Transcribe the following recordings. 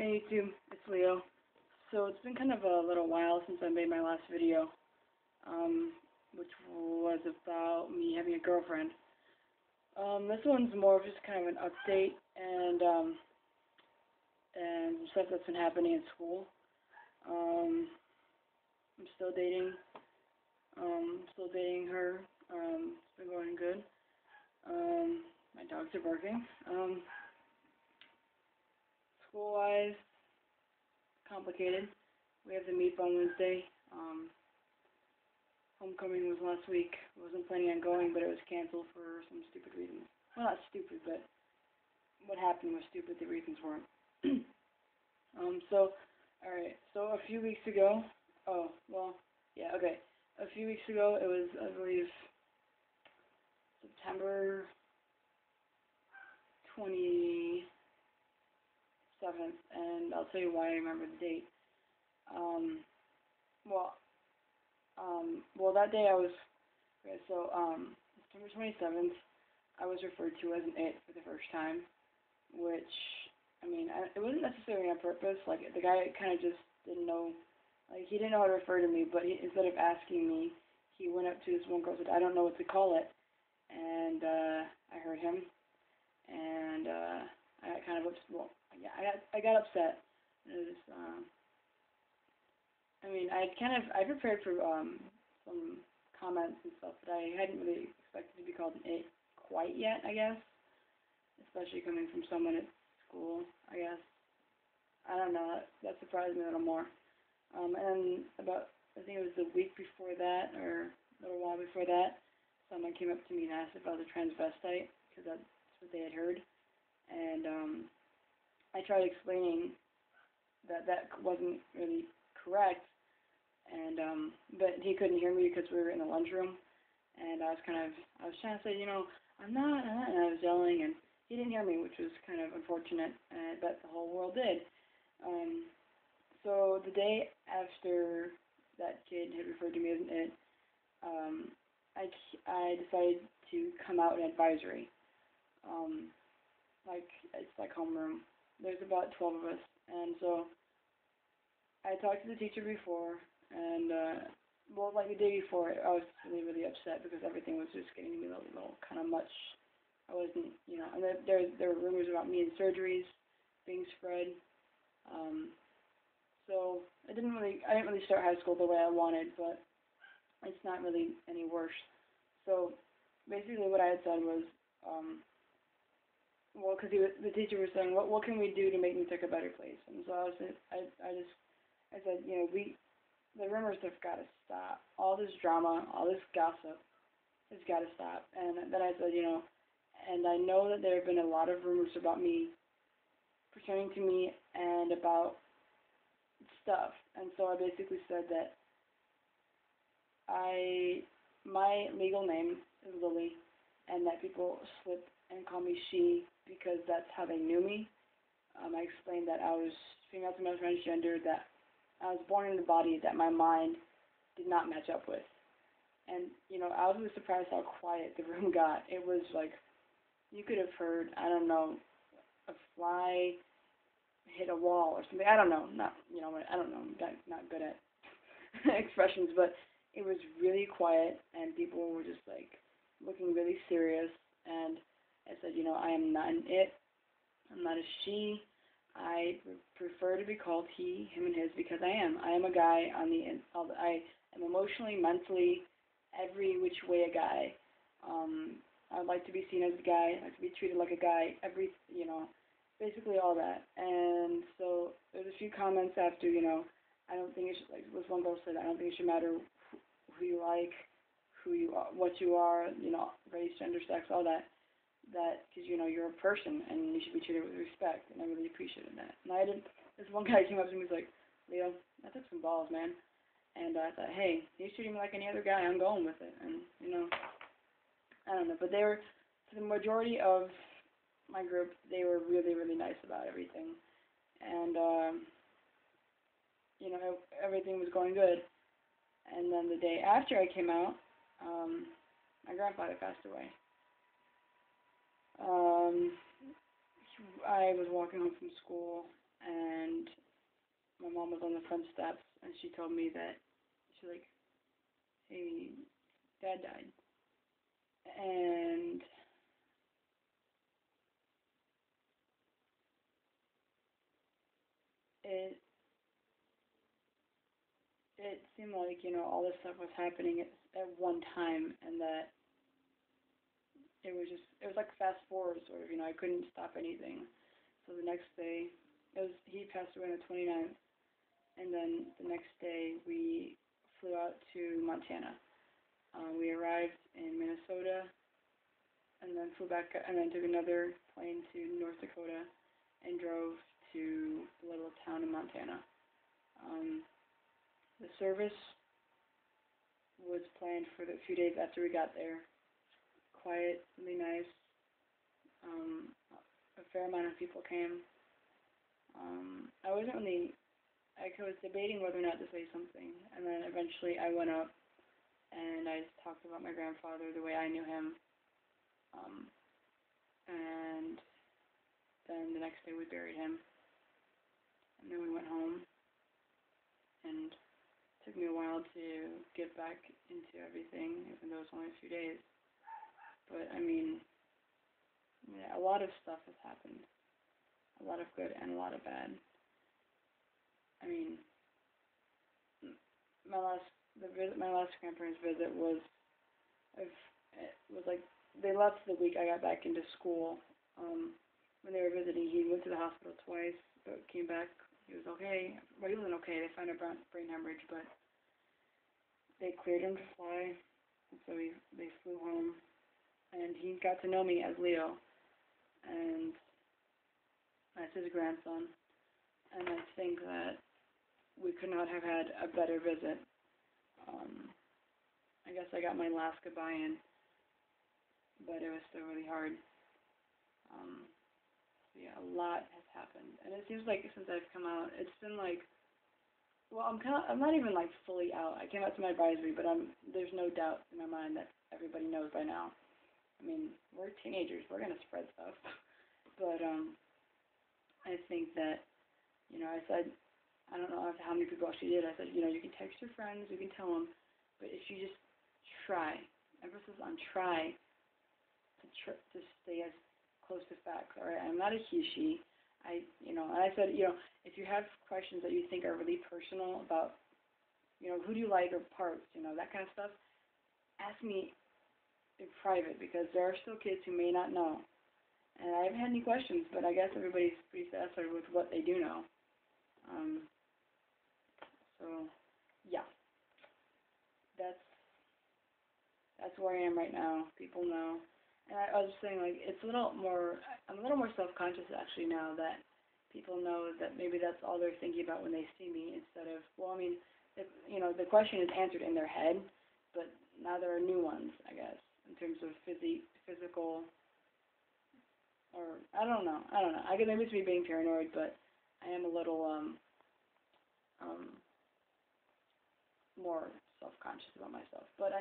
Hey YouTube, it's Leo. So it's been kind of a little while since I made my last video, um, which was about me having a girlfriend. This one's more of just kind of an update and stuff that's been happening in school. I'm still dating, her. It's been going good. My dogs are barking. School-wise, complicated. We have to meet on Wednesday. Homecoming was last week. I wasn't planning on going, but it was canceled for some stupid reasons. Well, not stupid, but what happened was stupid. The reasons weren't. Alright. So a few weeks ago, A few weeks ago, it was, I believe, September 27th, and I'll tell you why I remember the date. Um, that day September 27th, I was referred to as an it for the first time, which, it wasn't necessarily on purpose. Like, the guy kind of just didn't know, like, he didn't know how to refer to me, but instead of asking me, he went up to this one girl and said, I don't know what to call it, and, I heard him, and, I got kind of upset. Well, yeah, I got upset. It was, I prepared for, some comments and stuff, but I hadn't really expected to be called an it quite yet, I guess. Especially coming from someone at school, I guess. I don't know, that surprised me a little more. And about, I think it was the week before that, or a little while before that, someone came up to me and asked if I was a transvestite, because that's what they had heard. And, I tried explaining that that wasn't really correct, and but he couldn't hear me because we were in the lunchroom, and I was trying to say, I'm not, and I was yelling, and he didn't hear me, which was kind of unfortunate, but the whole world did. So the day after that kid had referred to me as an it, I decided to come out in advisory. It's like homeroom. There's about 12 of us, and so I talked to the teacher before, and, the day before, I was really, really upset because everything was just getting to be a little kind of much. I wasn't, and there were rumors about me and surgeries being spread. So I didn't really start high school the way I wanted, but it's not really any worse. So basically what I had said was, because the teacher was saying, what can we do to make New Tech a better place? And so I said, the rumors have got to stop. All this drama, all this gossip has got to stop. And then I said, and I know that there have been a lot of rumors about me, pertaining to me, and about stuff. And so I basically said that my legal name is Lily, and that people slip and call me she because that's how they knew me. I explained that I was female to male transgender, that I was born in a body that my mind did not match up with. And, I was really surprised how quiet the room got. It was like, you could have heard, I don't know, a fly hit a wall or something. I don't know. I don't know. I'm not good at expressions, but it was really quiet, and people were just, looking really serious. And I said, I am not an it. I'm not a she. I prefer to be called he, him, and his because I am. I am a guy I am emotionally, mentally, every which way a guy. I would like to be seen as a guy. I like to be treated like a guy. Basically all that. And so there's a few comments after, I don't think it should, this one girl said, I don't think it should matter who you like, who you are, what you are, race, gender, sex, all that. Because, you're a person, and you should be treated with respect, and I really appreciated that. And this one guy came up to me and was like, Leo, that took some balls, man. And I thought, hey, he's treating me like any other guy, I'm going with it. And, I don't know, but for the majority of my group, they were really, really nice about everything. And, everything was going good. And then the day after I came out, my grandfather passed away. I was walking home from school, and mom was on the front steps, and she told me that, she's like, hey, Dad died. And it it seemed like, all this stuff was happening at one time, and that it was like fast forward, sort of, I couldn't stop anything. So the next day, he passed away on the 29th, and then the next day we flew out to Montana. We arrived in Minnesota, and then flew back, and then took another plane to North Dakota, and drove to a little town in Montana. The service was planned for the few days after we got there. Quiet, really nice. A fair amount of people came. I wasn't really, I was debating whether or not to say something, and then eventually I went up and I just talked about my grandfather the way I knew him. And then the next day we buried him, and then we went home, and it took me a while to get back into everything, even though it's only a few days. But I mean, yeah, a lot of stuff has happened. A lot of good and a lot of bad. I mean, my last grandparents' visit was, it was like, they left the week I got back into school. When they were visiting, he went to the hospital twice, but came back. He was okay. Well, he wasn't okay. They found a brain hemorrhage, but they cleared him to fly, and so they flew home, and he got to know me as Leo, and that's his grandson. And I think that we could not have had a better visit. I guess I got my last goodbye in, but it was still really hard. So yeah, a lot has happened, and it seems like since I've come out, it's been like, well, I'm not even like fully out. I came out to my advisory, but there's no doubt in my mind that everybody knows by now. I mean, we're teenagers, we're gonna spread stuff, but I think that, I said, I don't know how many people actually did. I said, you can text your friends, you can tell them, but if you just try, emphasis on try, to stay as close to facts. All right, I'm not a he/she. And I said, if you have questions that you think are really personal about, who do you like or parts, that kind of stuff, ask me in private, because there are still kids who may not know. And I haven't had any questions, but I guess everybody's pretty satisfied with what they do know. So, yeah, that's where I am right now. People know. And I was saying, like, I'm a little more self-conscious actually now that people know that maybe that's all they're thinking about when they see me, instead of, well, I mean, the question is answered in their head, but now there are new ones, I guess, in terms of physical, or I don't know. I guess maybe it's me being paranoid, but I am a little more self-conscious about myself. But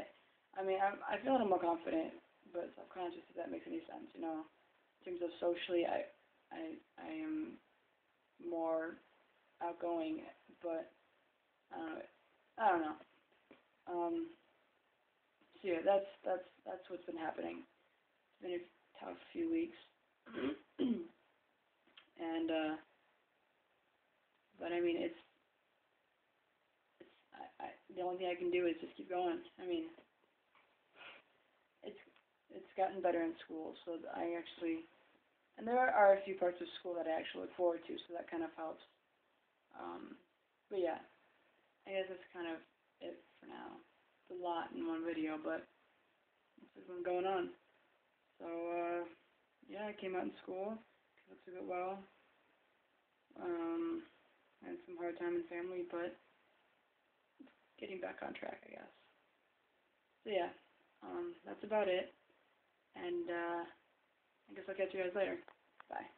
I mean, I feel a little more confident, but self-conscious, if that makes any sense, In terms of socially, I am more outgoing, but I don't know. So yeah, that's what's been happening. It's been a tough few weeks, and but I mean, the only thing I can do is just keep going. I mean, it's gotten better in school, so and there are a few parts of school that I actually look forward to, so that kind of helps. But yeah, I guess that's kind of it for now. It's a lot in one video, but this is what's going on. So yeah, I came out in school, took it well. Had some hard time in family, but getting back on track, I guess. So yeah, that's about it. And I guess I'll catch you guys later. Bye.